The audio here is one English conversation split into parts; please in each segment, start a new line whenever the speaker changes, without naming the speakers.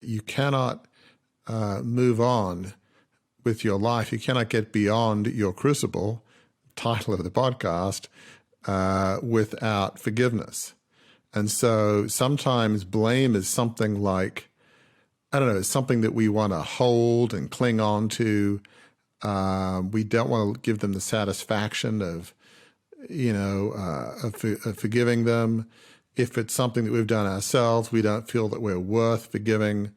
you cannot move on with your life. You cannot get beyond your crucible, title of the podcast, without forgiveness. And so sometimes blame is something like, I don't know, it's something that we want to hold and cling on to. We don't want to give them the satisfaction of, of forgiving them. If it's something that we've done ourselves, we don't feel that we're worth forgiving.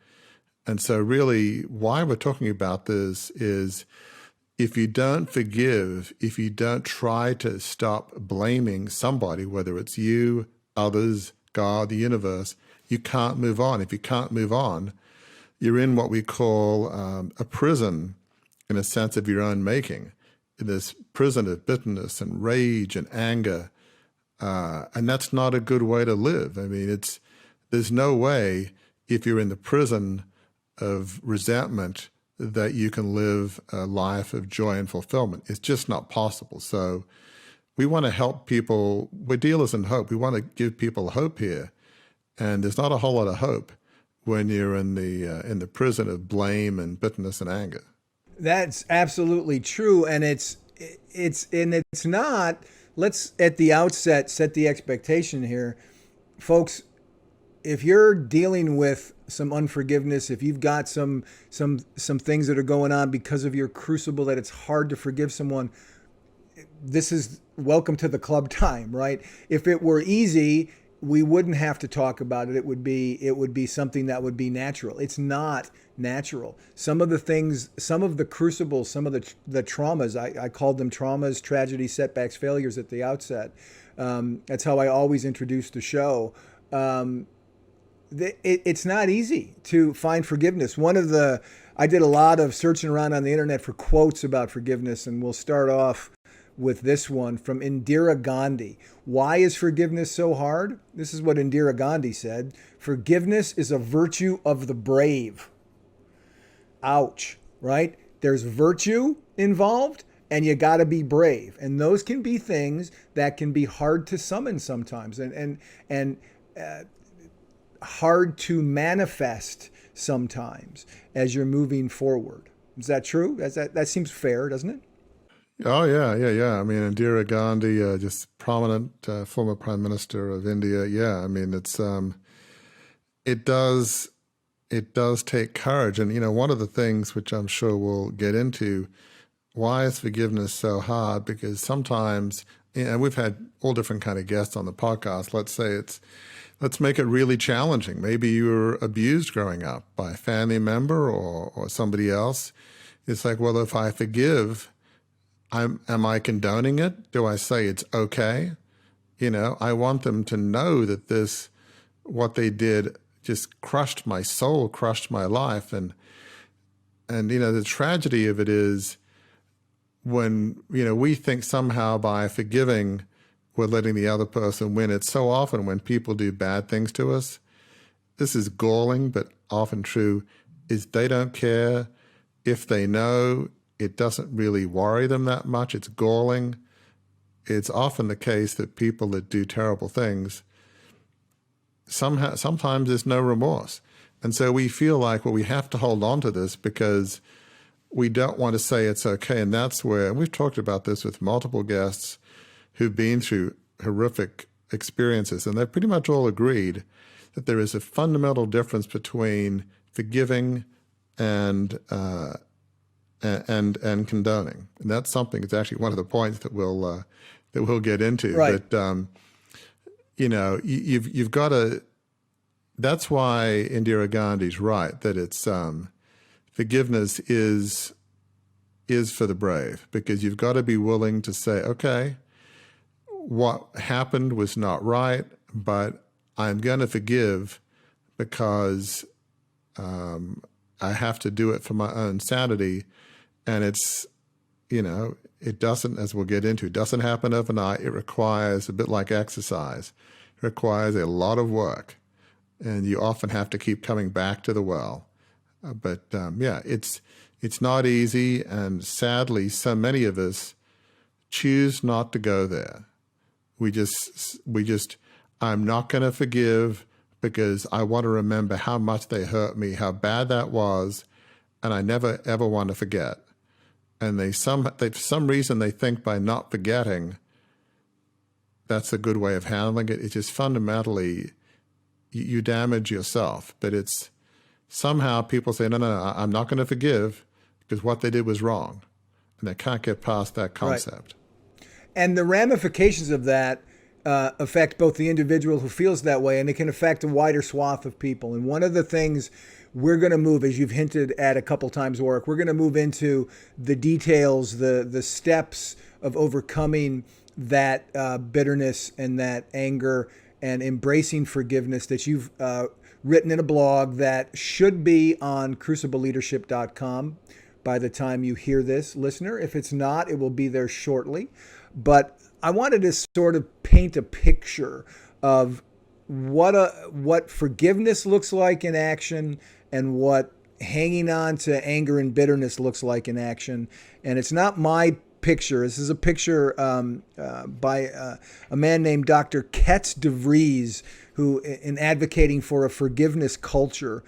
And so really why we're talking about this is, if you don't forgive, if you don't try to stop blaming somebody, whether it's you, others, God, the universe, you can't move on. If you can't move on, you're in what we call a prison, in a sense of your own making, in this prison of bitterness and rage and anger. And that's not a good way to live. I mean, there's no way, if you're in the prison of resentment, that you can live a life of joy and fulfillment. It's just not possible. So we want to help people. We're dealers in hope. We want to give people hope here. And there's not a whole lot of hope when you're in the prison of blame and bitterness and anger.
That's absolutely true. And it's not, let's at the outset set the expectation here. Folks, if you're dealing with some unforgiveness, if you've got some things that are going on because of your crucible that it's hard to forgive someone, this is welcome to the club time, right? If it were easy, we wouldn't have to talk about it. It would be something that would be natural. It's not natural. Some of the things, some of the crucibles, some of the traumas, I called them traumas, tragedies, setbacks, failures at the outset. That's how I always introduce the show. It's not easy to find forgiveness. I did a lot of searching around on the internet for quotes about forgiveness, and we'll start off with this one from Indira Gandhi. Why is forgiveness so hard? This is what Indira Gandhi said. Forgiveness is a virtue of the brave. Ouch, right? There's virtue involved, and you got to be brave. And those can be things that can be hard to summon sometimes, and hard to manifest sometimes as you're moving forward. Is that true? That seems fair, doesn't it?
Oh, yeah. I mean, Indira Gandhi, just prominent former prime minister of India. Yeah, I mean, it does take courage. And, one of the things which I'm sure we'll get into, why is forgiveness so hard? Because sometimes, and we've had all different kind of guests on the podcast. Let's make it really challenging. Maybe you were abused growing up by a family member or somebody else. It's like, well, if I forgive, am I condoning it? Do I say it's okay? I want them to know that what they did just crushed my soul, crushed my life. And the tragedy of it is when, we think somehow by forgiving, we're letting the other person win. It's so often when people do bad things to us, this is galling, but often true, is they don't care if they know. It doesn't really worry them that much. It's galling. It's often the case that people that do terrible things, sometimes there's no remorse. And so we feel like, well, we have to hold on to this because we don't want to say it's okay. And that's where, and we've talked about this with multiple guests who've been through horrific experiences, and they've pretty much all agreed that there is a fundamental difference between forgiving and condoning. And that's something, it's actually one of the points that we'll get into.
Right.
But, you've got to, that's why Indira Gandhi's right, that it's, forgiveness is for the brave, because you've got to be willing to say, okay, what happened was not right, but I'm going to forgive because I have to do it for my own sanity. And it's, it doesn't, as we'll get into, it doesn't happen overnight. It requires, a bit like exercise, it requires a lot of work. And you often have to keep coming back to the well. But it's not easy. And sadly, so many of us choose not to go there. We just, I'm not going to forgive because I want to remember how much they hurt me, how bad that was, and I never, ever want to forget. And for some reason, they think by not forgetting, that's a good way of handling it. It's just fundamentally, you damage yourself. But it's somehow people say, no, I'm not going to forgive because what they did was wrong. And they can't get past that concept.
Right. And the ramifications of that affect both the individual who feels that way, and it can affect a wider swath of people. And one of the things we're going to move, as you've hinted at a couple times, Warwick, we're going to move into the details, the steps of overcoming that bitterness and that anger and embracing forgiveness that you've written in a blog that should be on crucibleleadership.com by the time you hear this, listener. If it's not, it will be there shortly. But I wanted to sort of paint a picture of what forgiveness looks like in action and what hanging on to anger and bitterness looks like in action. And it's not my picture. This is a picture by a man named Dr. Ketz DeVries, who, in advocating for a forgiveness culture,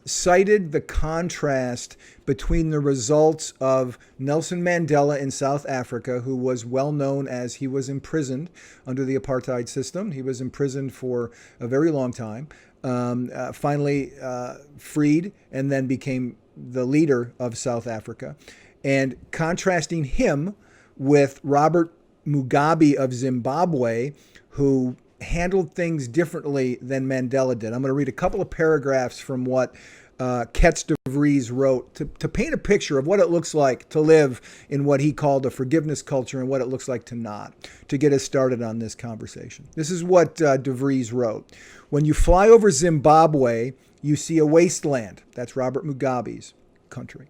cited the contrast between the results of Nelson Mandela in South Africa, who was well known as he was imprisoned under the apartheid system. He was imprisoned for a very long time, finally freed, and then became the leader of South Africa. And contrasting him with Robert Mugabe of Zimbabwe, who handled things differently than Mandela did. I'm going to read a couple of paragraphs from what Ketz DeVries wrote to paint a picture of what it looks like to live in what he called a forgiveness culture and what it looks like to not, to get us started on this conversation. This is what DeVries wrote. When you fly over Zimbabwe, you see a wasteland. That's Robert Mugabe's country.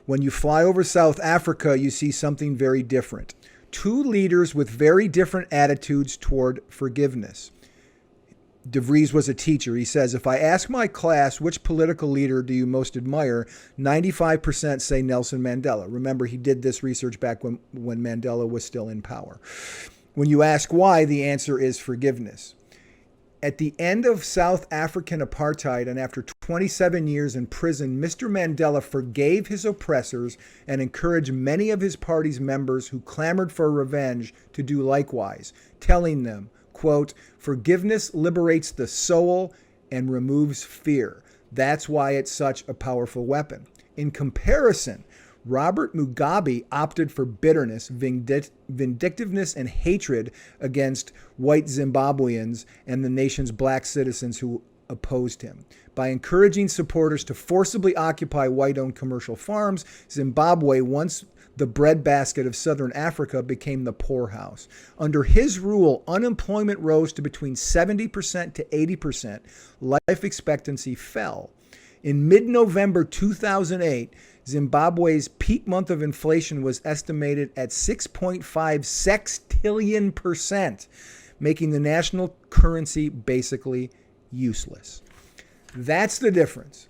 When you fly over South Africa, you see something very different. Two leaders with very different attitudes toward forgiveness. DeVries was a teacher. He says, if I ask my class, which political leader do you most admire, 95% say Nelson Mandela. Remember, he did this research back when Mandela was still in power. When you ask why, the answer is forgiveness. At the end of South African apartheid and after 27 years in prison, Mr. Mandela forgave his oppressors and encouraged many of his party's members who clamored for revenge to do likewise, telling them, quote, forgiveness liberates the soul and removes fear. That's why it's such a powerful weapon. In comparison, Robert Mugabe opted for bitterness, vindictiveness, and hatred against white Zimbabweans and the nation's black citizens who opposed him. By encouraging supporters to forcibly occupy white-owned commercial farms, Zimbabwe, once the breadbasket of southern Africa, became the poorhouse. Under his rule, unemployment rose to between 70% to 80%. Life expectancy fell. In mid-November 2008, Zimbabwe's peak month of inflation was estimated at 6.5 sextillion%, making the national currency basically useless. That's the difference.